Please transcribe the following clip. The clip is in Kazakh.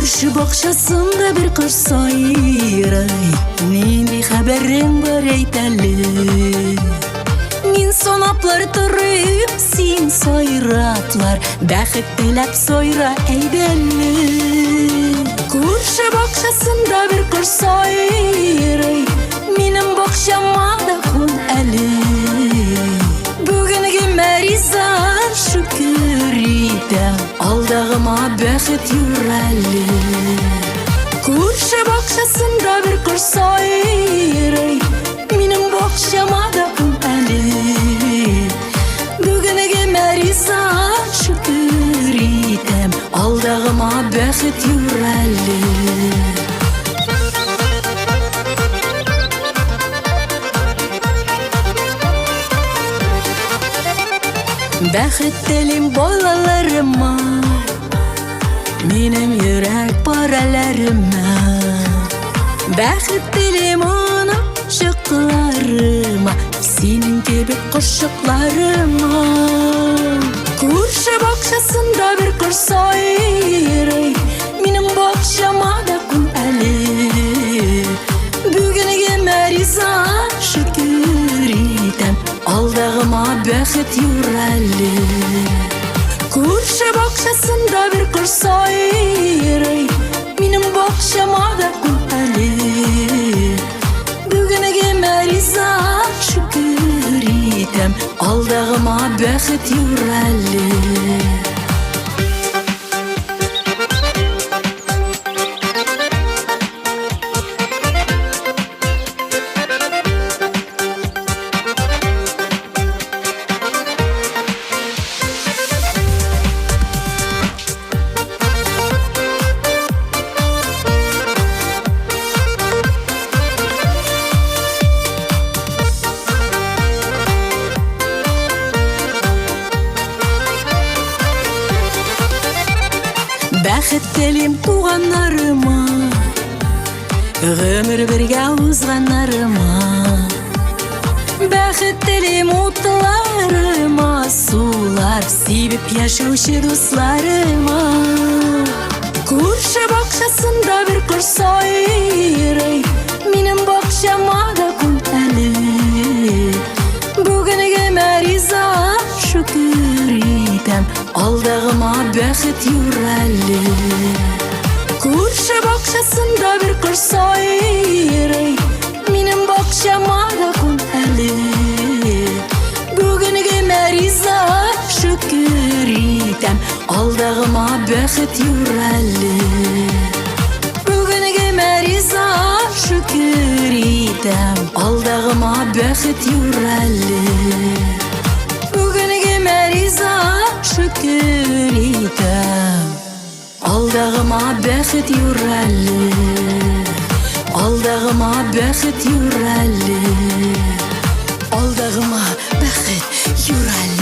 Күрші бақшасында бір құс сайрай, нендей хабарың бар айталы. Мен сонаплар тұрып, сен сайратлар, бақыт тілеп сойра әйдәлі. Күрші бақшасында бір құс сайрай, менің бақшама да қон әлі. Бүгінгі мәриза шүкір етем, алдағыма бақыт юрәлі. Күрші бақшасында бір құс сайрай, менің бақшама да қон әлі. Бүгінгі мәриза шүкір етем, алдағыма бақыт юрәлі. Бәхет тілім балаларыма, менің жүрек параларыма. Бәхет тілім ұнып шықларыма, сенің кебек құшықларыма. Көрші бақшасында бір құс сайрай, менің бақшама да күн әлі. Бүгінгі мәриза шүкір етем, алдағыма бақыт юрәлі. Көрші бақшасында бір құс сайрай, менің бақшама да күн әлі. Бүгінгі мәриза шүкір етем, алдағыма бақыт юрәлі. Бәхет тілім туғанарыма, ғөмір бірге узғанарыма. Бәхет тілім ұтларыма, сулар себеп яшауші достарыма. Көрші бақшасында бір құс сайрай, менің бақшама да күн әлі. Бүгінгі мәриза шүкір етем, алдағыма бақыт юрәлі. Көрші бақшасында бір құс сайрай, менің бақшама да күн әлі. Бүгінгі мәриза шүкір етем, алдағыма бақыт юрәлі. Бүгінгі мәриза шүкір етем, алдағыма бақыт юрәлі. Бүгінгі мәриза шүкір етем, алдағыма бақыт юрәлі. Алдағыма бақыт юрәлі. Алдағыма бақыт юрәлі.